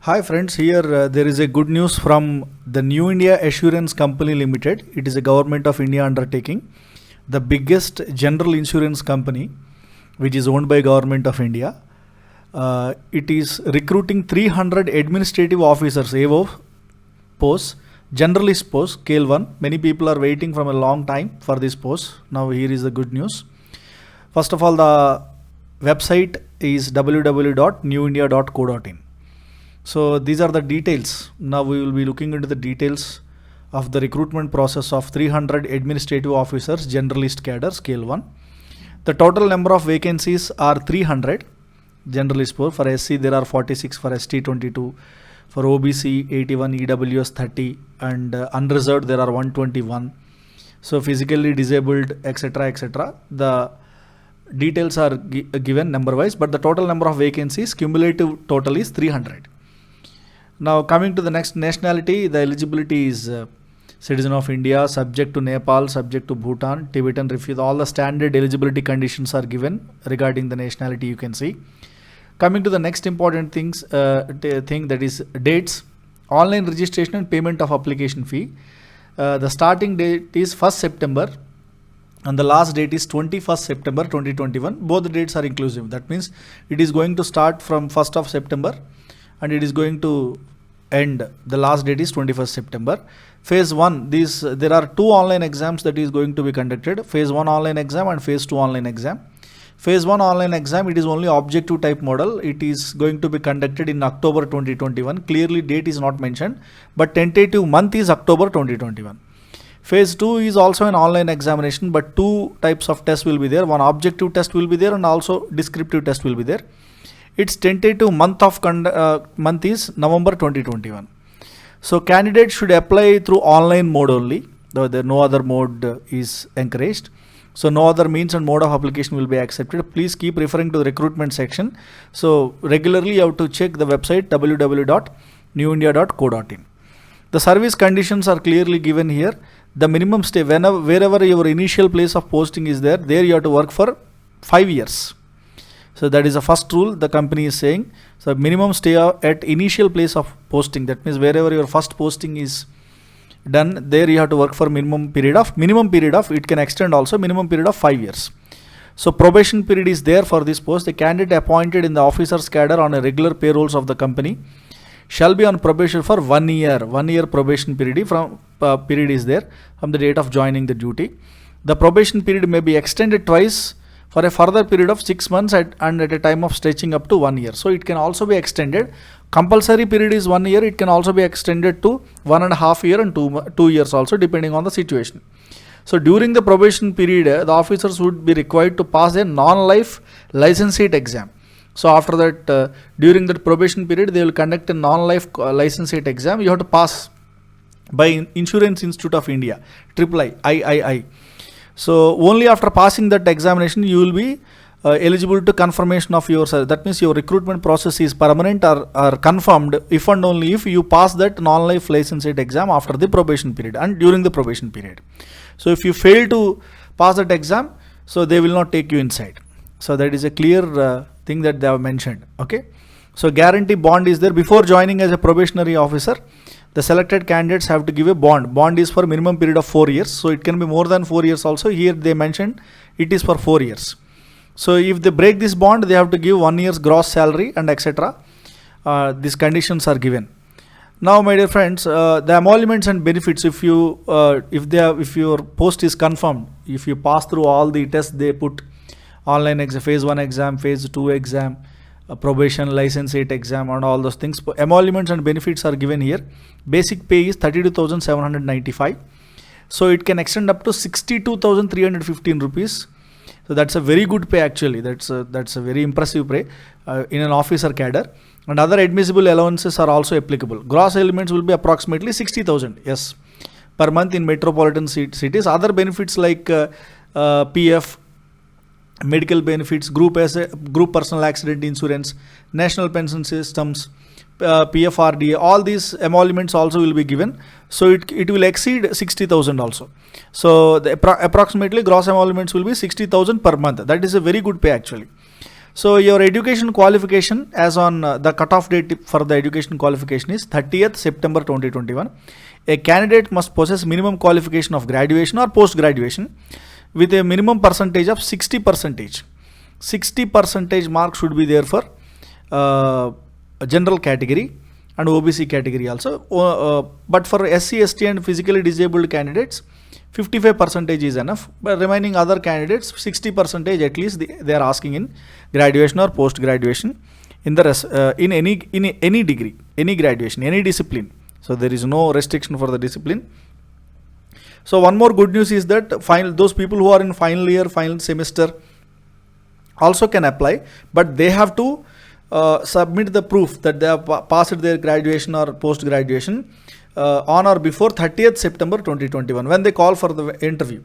Hi friends, here there is a good news from the New India Assurance Company Limited. It is a government of India undertaking, the biggest general insurance company which is owned by government of India. It is recruiting 300 administrative officers, AO posts, generalist posts, scale 1. Many people are waiting from a long time for this post. Now here is the good news. First of all, the website is www.newindia.co.in. So these are the details. Now we will be looking into the details of the recruitment process of 300 administrative officers, generalist cadre, scale 1. The total number of vacancies are 300, generalist post. For SC there are 46, for ST 22, for OBC 81, EWS 30, and unreserved there are 121. So physically disabled, etc., etc. The details are given number wise, but the total number of vacancies, cumulative total is 300. Now coming to the next nationality, the eligibility is citizen of India, subject to Nepal, subject to Bhutan, Tibetan refugee. All the standard eligibility conditions are given regarding the nationality, you can see. Coming to the next important thing, that is dates, online registration and payment of application fee. The starting date is 1st September and the last date is 21st September 2021. Both the dates are inclusive. That means it is going to start from 1st of September and it is going to end. The last date is 21st September. Phase 1, there are two online exams that is going to be conducted. Phase 1 online exam and phase 2 online exam. Phase 1 online exam, it is only objective type model. It is going to be conducted in October 2021. Clearly date is not mentioned, but tentative month is October 2021. Phase 2 is also an online examination, but two types of tests will be there. One objective test will be there and also descriptive test will be there. Its tentative month is November 2021. So candidates should apply through online mode only. Though no other mode is encouraged. So no other means and mode of application will be accepted. Please keep referring to the recruitment section. So regularly you have to check the website www.newindia.co.in. The service conditions are clearly given here. The minimum stay, wherever your initial place of posting is there you have to work for 5 years. So that is the first rule the company is saying. So minimum stay at initial place of posting. That means wherever your first posting is done, there you have to work for minimum period of, it can extend also, minimum period of 5 years. So probation period is there for this post. The candidate appointed in the officer's cadre on a regular payrolls of the company shall be on probation for 1 year. 1 year probation period is there from the date of joining the duty. The probation period may be extended twice for a further period of 6 months and at a time of stretching up to 1 year. So it can also be extended. Compulsory period is 1 year. It can also be extended to 1.5 years and 2 years also, depending on the situation. So during the probation period, the officers would be required to pass a non-life licentiate exam. So after that, during that probation period, they will conduct a non-life licentiate exam. You have to pass by Insurance Institute of India, III. So only after passing that examination, you will be eligible to confirmation of your service. That means your recruitment process is permanent or confirmed if and only if you pass that non-life licentiate exam after the probation period and during the probation period. So if you fail to pass that exam, so they will not take you inside. So that is a clear thing that they have mentioned. Okay. So guarantee bond is there. Before joining as a probationary officer, the selected candidates have to give a bond. Bond is for minimum period of 4 years. So it can be more than 4 years also. Here they mentioned it is for 4 years. So if they break this bond, they have to give 1 year's gross salary and etc. These conditions are given. Now, my dear friends, the emoluments and benefits, if your post is confirmed, if you pass through all the tests they put, online exam, phase 1 exam, phase 2 exam, probation, licentiate exam and all those things, emoluments and benefits are given here. Basic pay is 32,795. So it can extend up to 62,315 rupees. So that's a very good pay actually. That's a very impressive pay in an officer cadre. And other admissible allowances are also applicable. Gross elements will be approximately 60,000 per month in metropolitan cities. Other benefits like PF, medical benefits, group personal accident insurance, national pension systems, PFRDA, all these emoluments also will be given. So it will exceed 60,000 also. So the approximately gross emoluments will be 60,000 per month. That is a very good pay actually. So your education qualification as on the cutoff date for the education qualification is 30th September 2021. A candidate must possess minimum qualification of graduation or post graduation with a minimum percentage of 60%. 60% mark should be there for general category and OBC category also. But for SC, ST and physically disabled candidates, 55% is enough. But remaining other candidates, 60% at least they are asking in graduation or post graduation in the in any degree, any graduation, any discipline. So there is no restriction for the discipline. So one more good news is that those people who are in final year, final semester also can apply, but they have to submit the proof that they have passed their graduation or post graduation on or before 30th September 2021 when they call for the interview.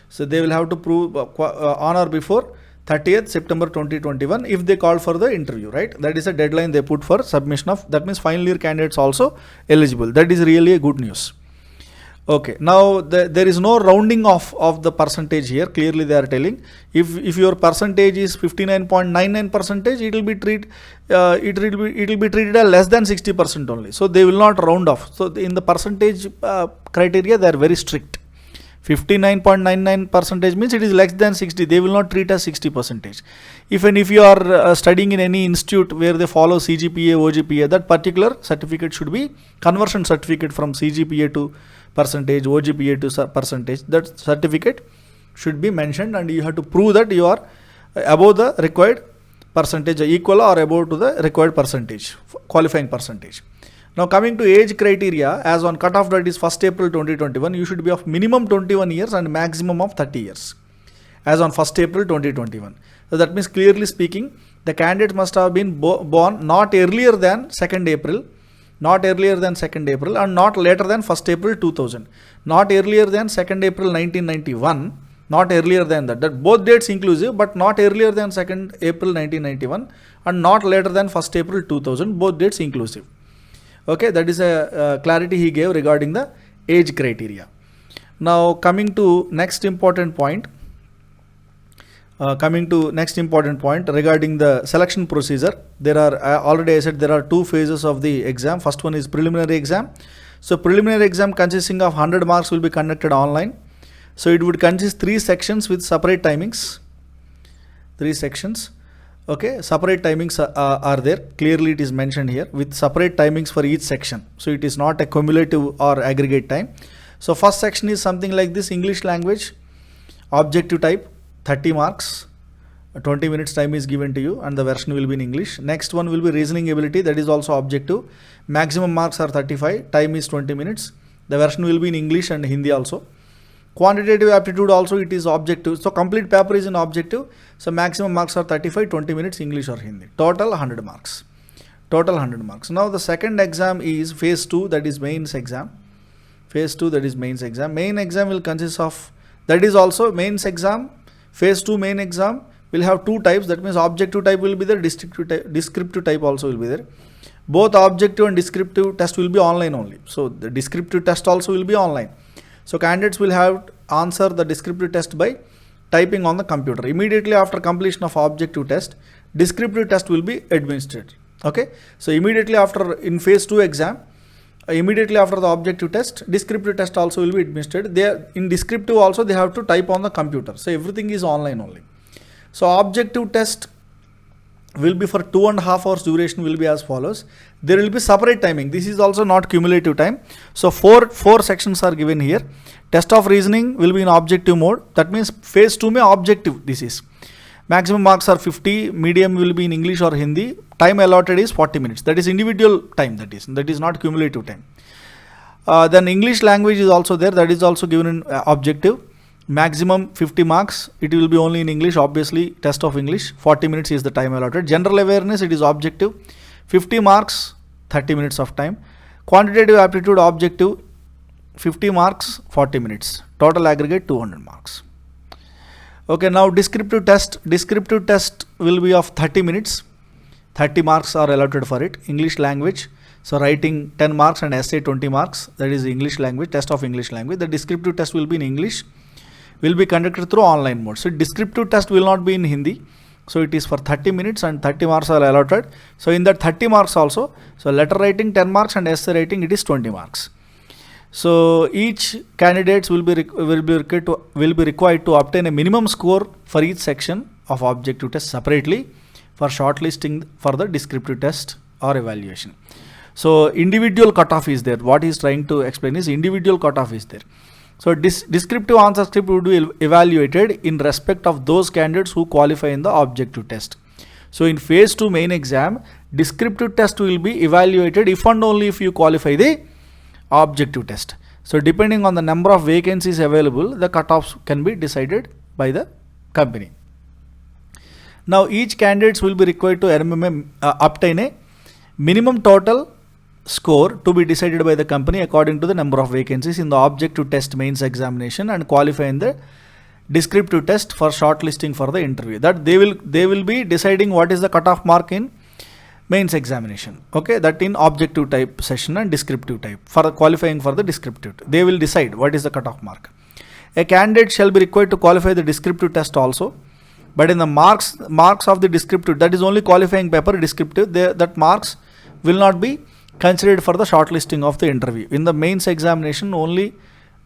So they will have to prove on or before 30th September 2021 if they call for the interview, right? That is a deadline they put for submission of, that means final year candidates also eligible. That is really a good news. Okay, now there is no rounding off of the percentage here. Clearly they are telling if your percentage is 59.99%, it will be treated as less than 60% only. So they will not round off. So in the percentage criteria they are very strict. 59.99% means it is less than 60. They will not treat as 60%. If you are studying in any institute where they follow CGPA, OGPA, that particular certificate should be conversion certificate from CGPA to percentage, OGPA to percentage. That certificate should be mentioned and you have to prove that you are above the required percentage, equal or above to the required percentage, qualifying percentage. Now coming to age criteria, as on cutoff date is 1st April 2021, you should be of minimum 21 years and maximum of 30 years. As on 1st April 2021. So that means clearly speaking, the candidate must have been born not earlier than 2nd April, not earlier than 2nd April and not later than 1st April 2000. Not earlier than 2nd April 1991, not earlier than that. That both dates inclusive, but not earlier than 2nd April 1991 and not later than 1st April 2000, both dates inclusive. Okay, that is a clarity he gave regarding the age criteria. Now coming to next important point. Regarding the selection procedure, there are already I said there are two phases of the exam. First one is preliminary exam. So preliminary exam consisting of 100 marks will be conducted online. So it would consist 3 sections with separate timings. 3 sections. Okay, separate timings are there. Clearly it is mentioned here with separate timings for each section. So it is not a cumulative or aggregate time. So first section is something like this: English language, objective type, 30 marks, 20 minutes time is given to you and the version will be in English. Next one will be reasoning ability, that is also objective. Maximum marks are 35, time is 20 minutes. The version will be in English and Hindi also. Quantitative aptitude also it is objective. So complete paper is in objective. So maximum marks are 35, 20 minutes English or Hindi. Total 100 marks. Total 100 marks. Now the second exam is phase 2, that is mains exam. Phase 2, that is mains exam. Main exam will consist of, that is also mains exam. Phase 2 main exam will have 2 types. That means objective type will be there, descriptive type also will be there. Both objective and descriptive test will be online only. So the descriptive test also will be online. So candidates will have to answer the descriptive test by typing on the computer. Immediately after completion of objective test, descriptive test will be administered. Okay. So immediately after in phase 2 exam, immediately after the objective test, descriptive test also will be administered. There in descriptive also they have to type on the computer. So everything is online only. So objective test will be for 2.5 hours duration will be as follows. There will be separate timing. This is also not cumulative time. So four sections are given here. Test of reasoning will be in objective mode. That means phase 2 mein objective this is. Maximum marks are 50, medium will be in English or Hindi. Time allotted is 40 minutes. That is individual time, that is not cumulative time. Then English language is also there. That is also given in objective. Maximum 50 marks. It will be only in English, obviously test of English. 40 minutes is the time allotted. General awareness, it is objective. 50 marks, 30 minutes of time. Quantitative aptitude objective, 50 marks, 40 minutes. Total aggregate 200 marks. Okay, now descriptive test. Descriptive test will be of 30 minutes. 30 marks are allotted for it. English language. So writing 10 marks and essay 20 marks. That is English language, test of English language. The descriptive test will be in English. Will be conducted through online mode. So descriptive test will not be in Hindi. So it is for 30 minutes and 30 marks are allotted. So in that 30 marks also, so letter writing 10 marks and essay writing it is 20 marks. So each candidates will be required to obtain a minimum score for each section of objective test separately for shortlisting for the descriptive test or evaluation. So individual cutoff is there. What he is trying to explain is individual cutoff is there. So descriptive answer script would be evaluated in respect of those candidates who qualify in the objective test. So in phase 2 main exam, descriptive test will be evaluated if and only if you qualify the objective test. So depending on the number of vacancies available, the cutoffs can be decided by the company. Now each candidates will be required to obtain a minimum total score to be decided by the company according to the number of vacancies in the objective test mains examination and qualify in the descriptive test for shortlisting for the interview. That they will be deciding what is the cutoff mark in mains examination. Okay, that in objective type session and descriptive type for qualifying for the descriptive. They will decide what is the cutoff mark. A candidate shall be required to qualify the descriptive test also, but in the marks of the descriptive, that is only qualifying paper descriptive, that marks will not be considered for the shortlisting of the interview. In the mains examination only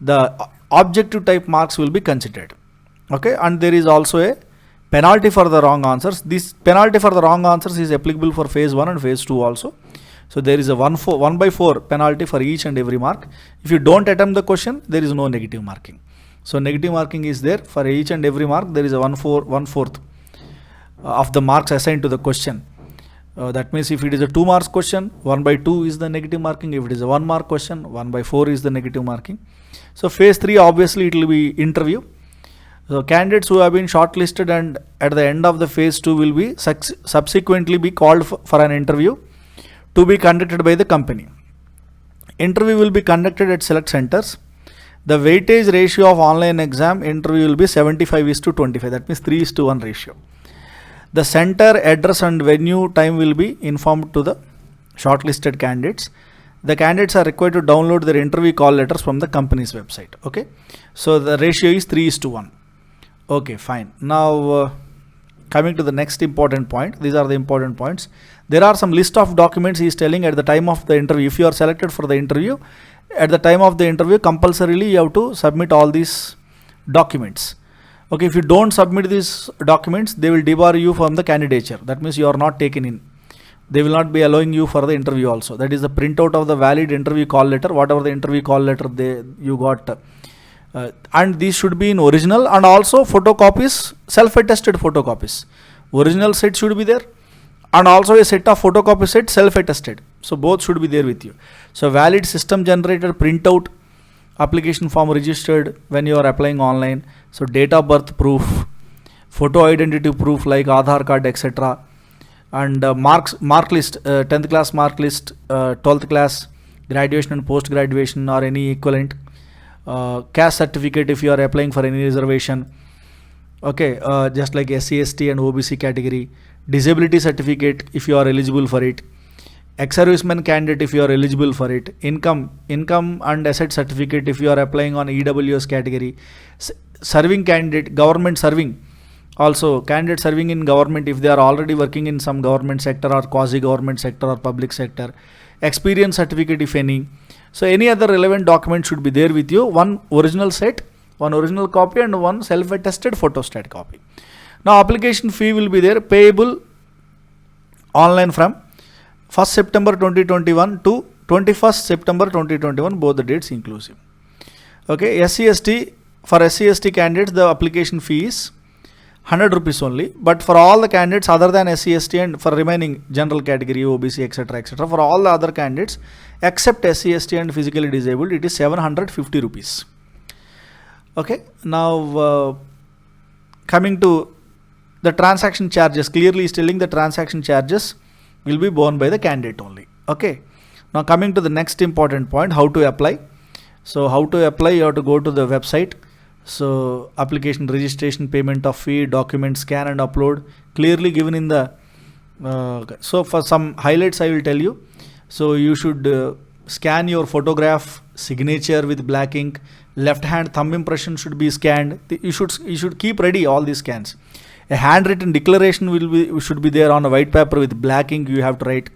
the objective type marks will be considered. Okay, and there is also a penalty for the wrong answers. This penalty for the wrong answers is applicable for phase 1 and phase 2 also. So there is a 1/4 penalty for each and every mark. If you don't attempt the question, there is no negative marking. So negative marking is there for each and every mark. There is a 1/4 of the marks assigned to the question. That means if it is a 2 marks question, 1/2 is the negative marking. If it is a 1 mark question, 1/4 is the negative marking. So phase 3 obviously it will be interview. So candidates who have been shortlisted and at the end of the phase 2 will be subsequently be called for an interview to be conducted by the company. Interview will be conducted at select centers. The weightage ratio of online exam interview will be 75:25. That means 3:1 ratio. The center, address and venue time will be informed to the shortlisted candidates. The candidates are required to download their interview call letters from the company's website. Okay, so the ratio is 3:1. Okay, fine. Now coming to the next important point. These are the important points. There are some list of documents he is telling at the time of the interview. If you are selected for the interview, at the time of the interview compulsorily you have to submit all these documents. Okay, if you don't submit these documents, they will debar you from the candidature. That means you are not taken in. They will not be allowing you for the interview also. That is the printout of the valid interview call letter, whatever the interview call letter you got. And these should be in original and also photocopies, self-attested photocopies. Original set should be there and also a set of photocopy set self-attested. So both should be there with you. So valid system generated printout, application form registered when you are applying online. So date of birth proof, photo identity proof like Aadhaar card, etc. And mark list, 10th class mark list, 12th class, graduation and post graduation or any equivalent. Caste certificate if you are applying for any reservation. Okay, just like SC, ST and OBC category. Disability certificate if you are eligible for it. Ex-serviceman candidate if you are eligible for it. Income and asset certificate if you are applying on EWS category. Serving candidate, government serving. Also candidate serving in government if they are already working in some government sector or quasi-government sector or public sector. Experience certificate if any. So any other relevant document should be there with you. One original set, one original copy and one self-attested photostat copy. Now application fee will be there, payable online from 1st September 2021 to 21st September 2021, both the dates inclusive. Okay, SC/ST, for SC/ST candidates the application fee is 100 rupees only, but for all the candidates other than SC/ST and for remaining general category, OBC, etc., etc., for all the other candidates except SC/ST and physically disabled, it is 750 rupees. Okay, now coming to the transaction charges, clearly is telling the transaction charges will be borne by the candidate only. Okay, now coming to the next important point, how to apply. So how to apply, you have to go to the website. So application registration, payment of fee, document scan and upload, clearly given in the so for some highlights I will tell you. So you should scan your photograph, signature with black ink, left hand thumb impression should be scanned. You should keep ready all these scans. A handwritten declaration should be there on a white paper with black ink. You have to write.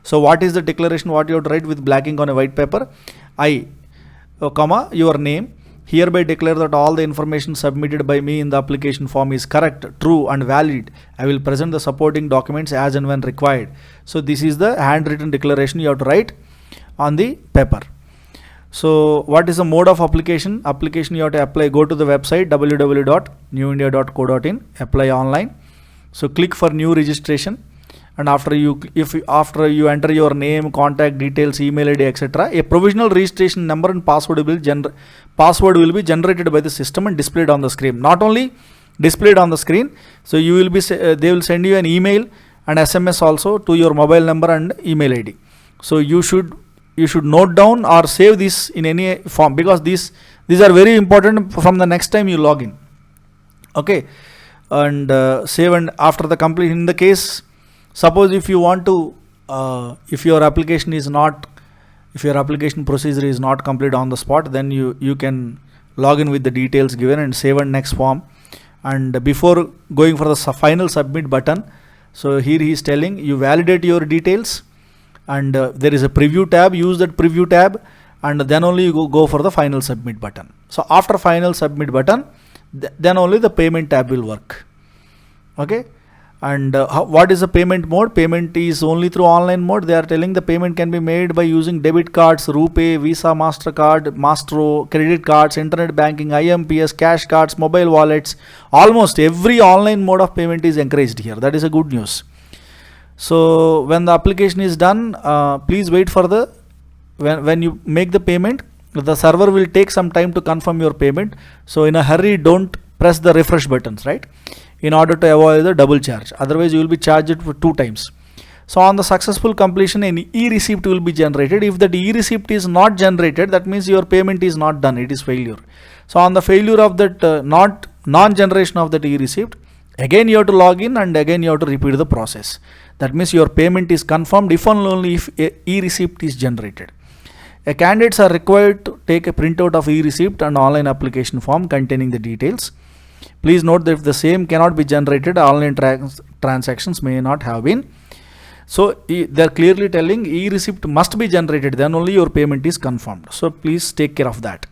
So what is the declaration? What you have to write with black ink on a white paper? I, comma, your name. Hereby declare that all the information submitted by me in the application form is correct, true and valid. I will present the supporting documents as and when required. So this is the handwritten declaration you have to write on the paper. So what is the mode of application? Application you have to apply. Go to the website www.newindia.co.in, apply online. So click for new registration, and after you enter your name, contact details, email ID, etc., a provisional registration number and password will be generated by the system and displayed on the screen. Not only displayed on the screen, so you will be they will send you an email and SMS also to your mobile number and email ID. So you should note down or save this in any form, because these are very important from the next time you log in. Okay, and save, and after the completion, in the case, suppose if you want to, if your application procedure is not complete on the spot, then you can log in with the details given and save and next form. And before going for the final submit button, so here he is telling you validate your details, and there is a preview tab. Use that preview tab, and then only you go for the final submit button. So after final submit button, then only the payment tab will work. Okay. And what is the payment mode? Payment is only through online mode. They are telling the payment can be made by using debit cards, RuPay, Visa, MasterCard, Mastro, credit cards, internet banking, IMPS, cash cards, mobile wallets. Almost every online mode of payment is encouraged here. That is a good news. So when the application is done, please wait for when you make the payment, the server will take some time to confirm your payment. So in a hurry, don't press the refresh buttons, right? In order to avoid the double charge. Otherwise you will be charged for 2 times. So on the successful completion, an e-receipt will be generated. If that e-receipt is not generated, that means your payment is not done. It is failure. So on the failure of that non-generation of that e-receipt, again you have to log in and again you have to repeat the process. That means your payment is confirmed if and only if a e-receipt is generated. Candidates are required to take a printout of e-receipt and online application form containing the details. Please note that if the same cannot be generated, online transactions may not have been. So they are clearly telling e-receipt must be generated, then only your payment is confirmed. So please take care of that.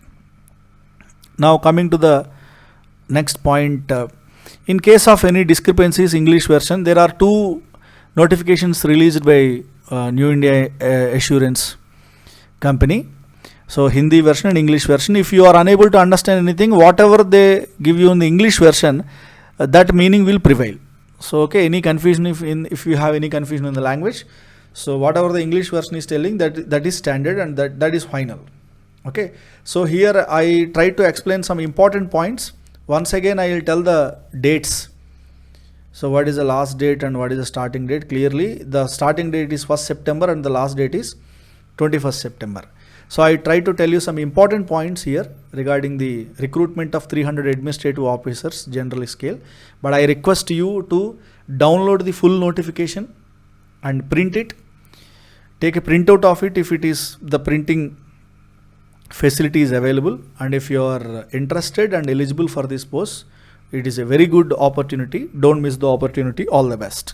Now coming to the next point, in case of any discrepancies, English version, there are 2 notifications released by New India Assurance company. So Hindi version and English version. If you are unable to understand anything, whatever they give you in the English version, that meaning will prevail. So okay, any confusion, if you have any confusion in the language, so whatever the English version is telling, that is standard and that is final. Okay, so here I try to explain some important points. Once again I will tell the dates. So what is the last date and what is the starting date? Clearly the starting date is 1st September and the last date is 21st September. So I try to tell you some important points here regarding the recruitment of 300 administrative officers general scale. But I request you to download the full notification and print it. Take a printout of it if it is the printing facility is available, and if you are interested and eligible for this post, it is a very good opportunity. Don't miss the opportunity. All the best.